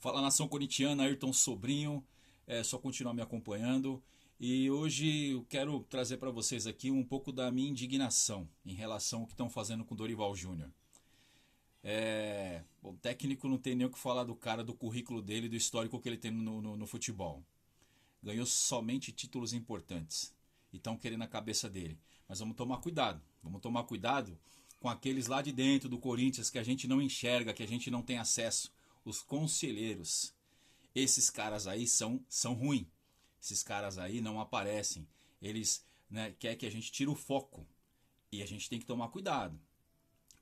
Fala nação corintiana, Ayrton Sobrinho, só continuar me acompanhando. E hoje eu quero trazer para vocês aqui um pouco da minha indignação em relação ao que estão fazendo com o Dorival Júnior. O técnico não tem nem o que falar do cara, do currículo dele, do histórico que ele tem no futebol. Ganhou somente títulos importantes e estão querendo a cabeça dele. Mas vamos tomar cuidado com aqueles lá de dentro do Corinthians que a gente não enxerga, que a gente não tem acesso, os conselheiros. Esses caras aí são ruins. Esses caras aí não aparecem. Eles, né, querem que a gente tire o foco. E a gente tem que tomar cuidado.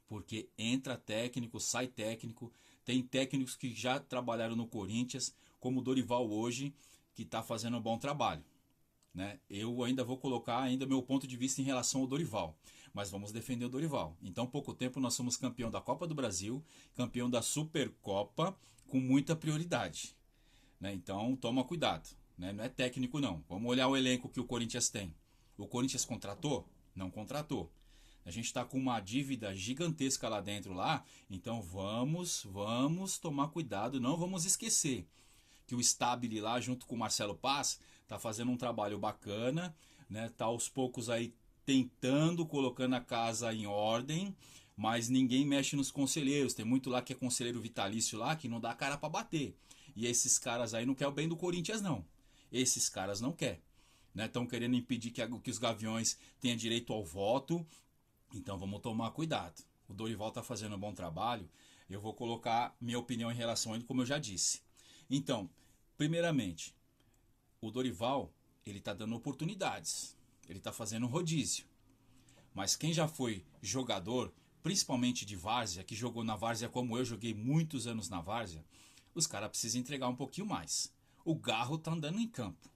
Porque entra técnico, sai técnico. Tem técnicos que já trabalharam no Corinthians, como o Dorival hoje, que está fazendo um bom trabalho. Né? Eu ainda vou colocar ainda meu ponto de vista em relação ao Dorival. Mas vamos defender o Dorival. Então, há pouco tempo nós somos campeão da Copa do Brasil, campeão da Supercopa, com muita prioridade. Né? Então, toma cuidado. Né? Não é técnico, não. Vamos olhar o elenco que o Corinthians tem. O Corinthians contratou? Não contratou. A gente está com uma dívida gigantesca lá dentro, lá. Então, vamos tomar cuidado. Não vamos esquecer que o Stabile lá, junto com o Marcelo Paz, tá fazendo um trabalho bacana. Né? Tá aos poucos aí tentando, colocando a casa em ordem. Mas ninguém mexe nos conselheiros. Tem muito lá que é conselheiro vitalício lá, que não dá cara para bater. E esses caras aí não querem o bem do Corinthians, não. Esses caras não querem. Estão querendo impedir que os Gaviões tenham direito ao voto. Então vamos tomar cuidado. O Dorival está fazendo um bom trabalho. Eu vou colocar minha opinião em relação a ele, como eu já disse. Então, primeiramente, o Dorival ele está dando oportunidades. Ele está fazendo um rodízio. Mas quem já foi jogador, principalmente de várzea, que jogou na várzea como eu joguei muitos anos na várzea, os caras precisam entregar um pouquinho mais. O Garro tá andando em campo.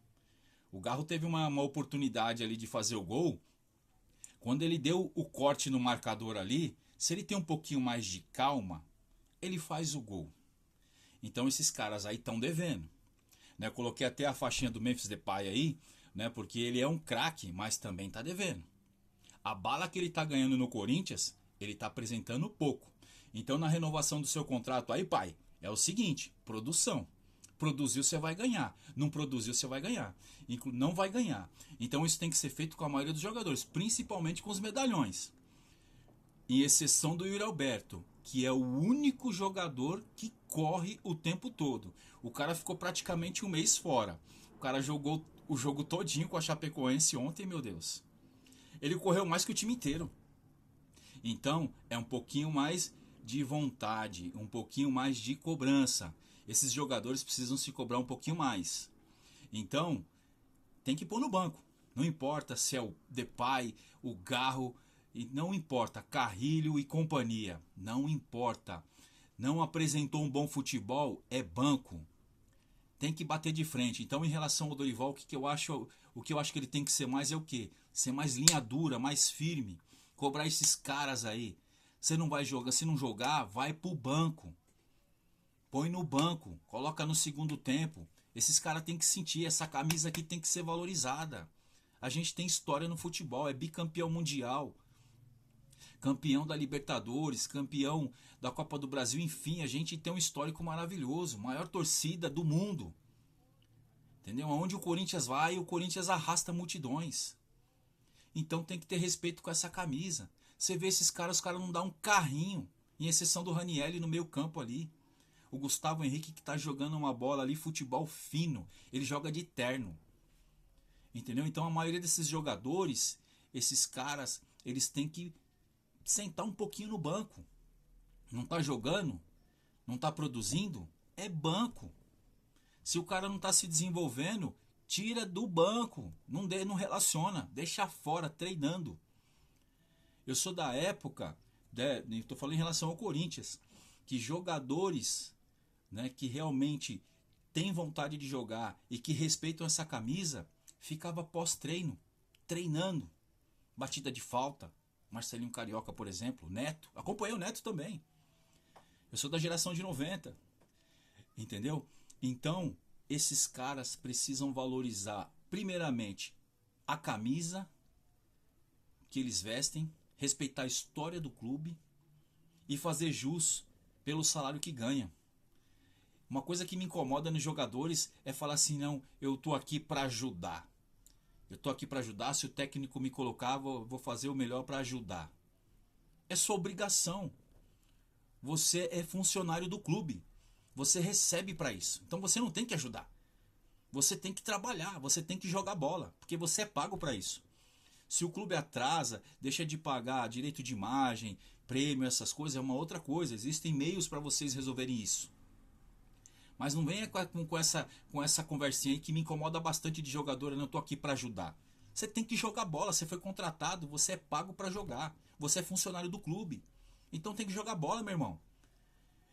O Garro teve uma oportunidade ali de fazer o gol. Quando ele deu o corte no marcador ali, se ele tem um pouquinho mais de calma, ele faz o gol. Então esses caras aí estão devendo. Né? Eu coloquei até a faixinha do Memphis Depay aí, né? Porque ele é um craque, mas também está devendo. A bala que ele está ganhando no Corinthians, ele está apresentando pouco. Então na renovação do seu contrato aí, pai, é o seguinte, produção. Produziu, você vai ganhar. Não produziu, você vai ganhar. Não vai ganhar. Então isso tem que ser feito com a maioria dos jogadores, principalmente com os medalhões. Em exceção do Yuri Alberto, que é o único jogador que corre o tempo todo. O cara ficou praticamente um mês fora. O cara jogou o jogo todinho com a Chapecoense ontem, meu Deus. Ele correu mais que o time inteiro. Então, é um pouquinho mais de vontade, um pouquinho mais de cobrança. Esses jogadores precisam se cobrar um pouquinho mais. Então, tem que pôr no banco. Não importa se é o Depay, o Garro, não importa, Carrilho e companhia. Não importa. Não apresentou um bom futebol, é banco. Tem que bater de frente. Então, em relação ao Dorival, o que eu acho que ele tem que ser mais é o quê? Ser mais linha dura, mais firme. Cobrar esses caras aí. Você não vai jogar, se não jogar, vai pro banco. Põe no banco, coloca no segundo tempo. Esses caras têm que sentir, essa camisa aqui tem que ser valorizada. A gente tem história no futebol, é bicampeão mundial, campeão da Libertadores, campeão da Copa do Brasil, enfim, a gente tem um histórico maravilhoso, maior torcida do mundo. Entendeu? Onde o Corinthians vai, o Corinthians arrasta multidões. Então tem que ter respeito com essa camisa. Você vê esses caras, os caras não dão um carrinho, em exceção do Ranielli no meio campo ali. O Gustavo Henrique que está jogando uma bola ali, futebol fino, ele joga de terno. Entendeu? Então a maioria desses jogadores, esses caras, eles têm que sentar um pouquinho no banco. Não tá jogando, não tá produzindo, é banco. Se o cara não tá se desenvolvendo, tira do banco, não relaciona, deixa fora treinando. Eu sou da época, estou falando em relação ao Corinthians, que jogadores, né, que realmente têm vontade de jogar e que respeitam essa camisa, ficava pós-treino, treinando, batida de falta. Marcelinho Carioca, por exemplo, Neto, acompanhei o Neto também. Eu sou da geração de 90, entendeu? Então, esses caras precisam valorizar, primeiramente, a camisa que eles vestem, respeitar a história do clube e fazer jus pelo salário que ganha. Uma coisa que me incomoda nos jogadores é falar assim, não, eu tô aqui para ajudar. Eu tô aqui para ajudar, se o técnico me colocar, vou fazer o melhor para ajudar. É sua obrigação. Você é funcionário do clube. Você recebe para isso. Então você não tem que ajudar. Você tem que trabalhar, você tem que jogar bola, porque você é pago para isso. Se o clube atrasa, deixa de pagar direito de imagem, prêmio, essas coisas, é uma outra coisa. Existem meios para vocês resolverem isso. Mas não venha com essa conversinha aí que me incomoda bastante de jogador, eu não estou aqui para ajudar. Você tem que jogar bola, você foi contratado, você é pago para jogar. Você é funcionário do clube. Então tem que jogar bola, meu irmão.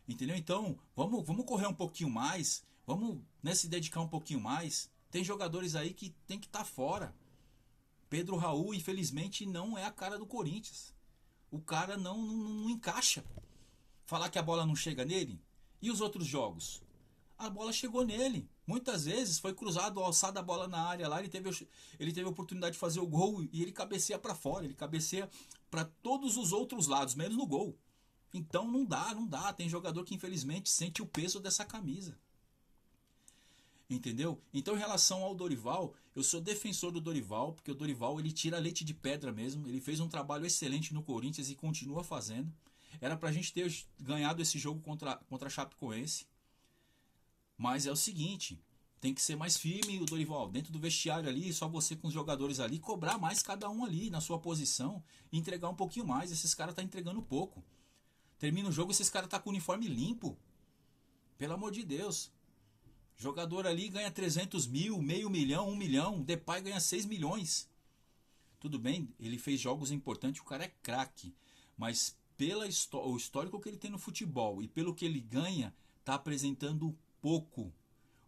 Entendeu? Então, vamos correr um pouquinho mais, vamos, né, se dedicar um pouquinho mais. Tem jogadores aí que tem que estar fora. Pedro Raul, infelizmente, não é a cara do Corinthians. O cara não encaixa. Falar que a bola não chega nele. E os outros jogos? A bola chegou nele. Muitas vezes foi cruzado, alçada a bola na área lá, ele teve a oportunidade de fazer o gol e ele cabeceia para fora, ele cabeceia para todos os outros lados, menos no gol. Então não dá. Tem jogador que infelizmente sente o peso dessa camisa. Entendeu? Então em relação ao Dorival, eu sou defensor do Dorival, porque o Dorival ele tira leite de pedra mesmo, ele fez um trabalho excelente no Corinthians e continua fazendo. Era pra gente ter ganhado esse jogo contra a Chapecoense. Mas é o seguinte, tem que ser mais firme o Dorival, dentro do vestiário ali, só você com os jogadores ali, cobrar mais cada um ali na sua posição e entregar um pouquinho mais. Esses caras tá entregando pouco. Termina o jogo, esses caras tá com o uniforme limpo. Pelo amor de Deus. Jogador ali ganha 300 mil, meio milhão, 1 milhão. Depay ganha 6 milhões. Tudo bem, ele fez jogos importantes, o cara é craque. Mas o histórico que ele tem no futebol e pelo que ele ganha, tá apresentando pouco.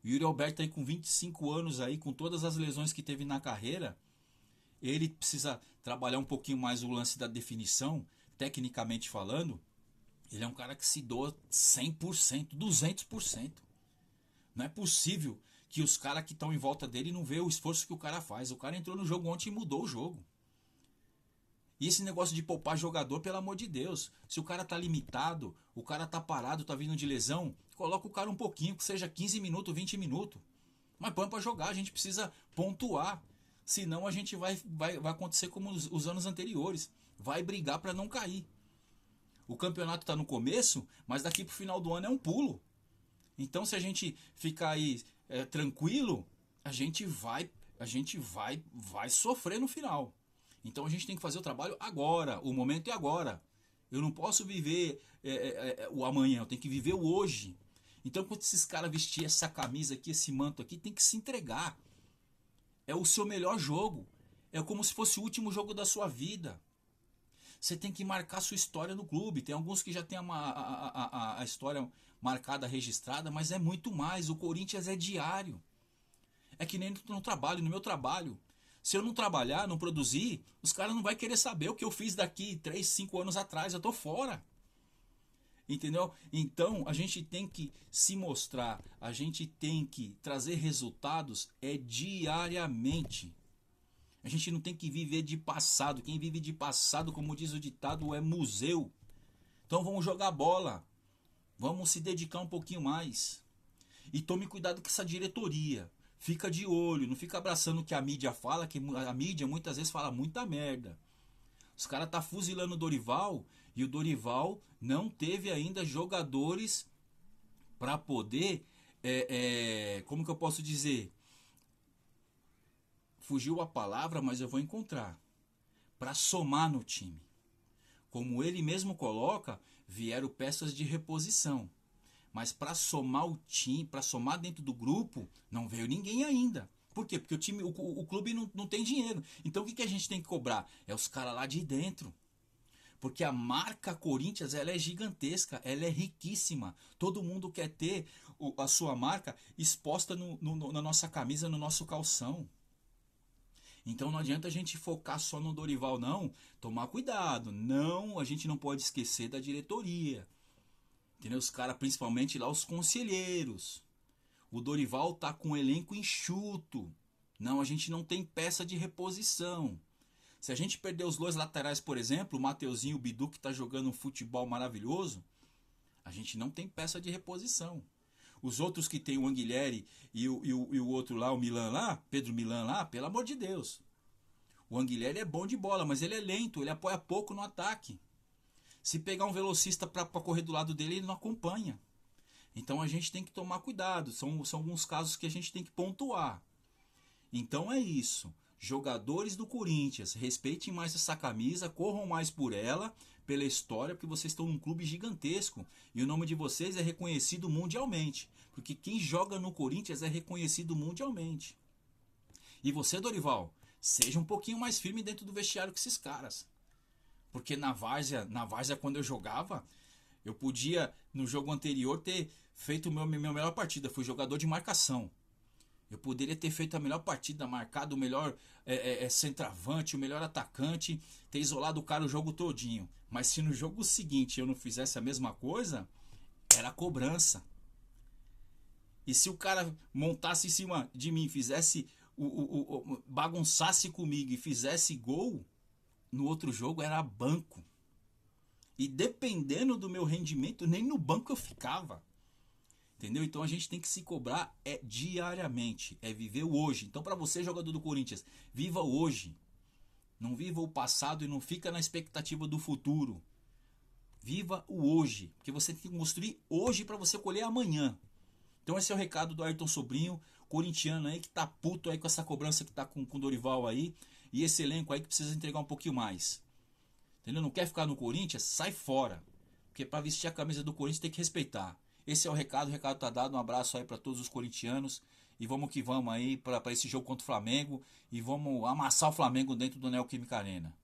O Yuri Alberto aí com 25 anos aí, com todas as lesões que teve na carreira, ele precisa trabalhar um pouquinho mais o lance da definição, tecnicamente falando. Ele é um cara que se doa 100%, 200%. Não é possível que os caras que estão em volta dele não vejam o esforço que o cara faz. O cara entrou no jogo ontem e mudou o jogo. E esse negócio de poupar jogador, pelo amor de Deus. Se o cara tá limitado, o cara tá parado, tá vindo de lesão, coloca o cara um pouquinho, que seja 15 minutos, 20 minutos. Mas põe pra jogar, a gente precisa pontuar. Senão a gente vai acontecer como os anos anteriores. Vai brigar para não cair. O campeonato tá no começo, mas daqui pro final do ano é um pulo. Então se a gente ficar aí tranquilo, a gente vai sofrer no final. Então a gente tem que fazer o trabalho agora, o momento é agora. Eu não posso viver o amanhã, eu tenho que viver o hoje. Então quando esses caras vestir essa camisa aqui, esse manto aqui, tem que se entregar. É o seu melhor jogo. É como se fosse o último jogo da sua vida. Você tem que marcar sua história no clube. Tem alguns que já tem a história marcada, registrada, mas é muito mais. O Corinthians é diário. É que nem no trabalho, no meu trabalho. Se eu não trabalhar, não produzir, os caras não vão querer saber o que eu fiz daqui 3, 5 anos atrás. Eu tô fora. Entendeu? Então a gente tem que se mostrar, a gente tem que trazer resultados diariamente. A gente não tem que viver de passado. Quem vive de passado, como diz o ditado, é museu. Então vamos jogar bola. Vamos se dedicar um pouquinho mais. E tome cuidado com essa diretoria. Fica de olho, não fica abraçando o que a mídia fala, que a mídia muitas vezes fala muita merda. Os caras tá fuzilando o Dorival e o Dorival não teve ainda jogadores para poder, como que eu posso dizer? Fugiu a palavra, mas eu vou encontrar. Para somar no time. Como ele mesmo coloca, vieram peças de reposição. Mas para somar o time, para somar dentro do grupo, não veio ninguém ainda. Por quê? Porque o clube não tem dinheiro. Então o que a gente tem que cobrar? É os caras lá de dentro. Porque a marca Corinthians ela é gigantesca, ela é riquíssima. Todo mundo quer ter a sua marca exposta na nossa camisa, no nosso calção. Então não adianta a gente focar só no Dorival, não. Tomar cuidado. Não, a gente não pode esquecer da diretoria. Entendeu? Os caras, principalmente lá, os conselheiros. O Dorival tá com um elenco enxuto. Não, a gente não tem peça de reposição. Se a gente perder os dois laterais, por exemplo, o Mateuzinho e o Bidu, que tá jogando um futebol maravilhoso, a gente não tem peça de reposição. Os outros que tem o Anguilhere e o outro lá, o Milan lá, Pedro Milan lá, pelo amor de Deus. O Anguilhere é bom de bola, mas ele é lento, ele apoia pouco no ataque. Se pegar um velocista para correr do lado dele, ele não acompanha. Então a gente tem que tomar cuidado. São alguns casos que a gente tem que pontuar. Então é isso. Jogadores do Corinthians, respeitem mais essa camisa, corram mais por ela, pela história, porque vocês estão num clube gigantesco. E o nome de vocês é reconhecido mundialmente. Porque quem joga no Corinthians é reconhecido mundialmente. E você, Dorival, seja um pouquinho mais firme dentro do vestiário que esses caras. Porque na várzea quando eu jogava, eu podia, no jogo anterior, ter feito minha melhor partida. Fui jogador de marcação. Eu poderia ter feito a melhor partida, marcado o melhor centroavante, o melhor atacante, ter isolado o cara o jogo todinho. Mas se no jogo seguinte eu não fizesse a mesma coisa, era cobrança. E se o cara montasse em cima de mim, fizesse bagunçasse comigo e fizesse gol, no outro jogo era banco. E dependendo do meu rendimento, nem no banco eu ficava. Entendeu? Então a gente tem que se cobrar diariamente. É viver o hoje. Então para você, jogador do Corinthians, viva o hoje. Não viva o passado e não fica na expectativa do futuro. Viva o hoje. Porque você tem que construir hoje para você colher amanhã. Então esse é o recado do Ayrton Sobrinho, corintiano aí, que tá puto aí com essa cobrança que tá com o Dorival aí. E esse elenco aí que precisa entregar um pouquinho mais. Entendeu? Não quer ficar no Corinthians? Sai fora. Porque para vestir a camisa do Corinthians tem que respeitar. Esse é o recado tá dado. Um abraço aí para todos os corintianos. E vamos que vamos aí para esse jogo contra o Flamengo. E vamos amassar o Flamengo dentro do Neoquímica Arena.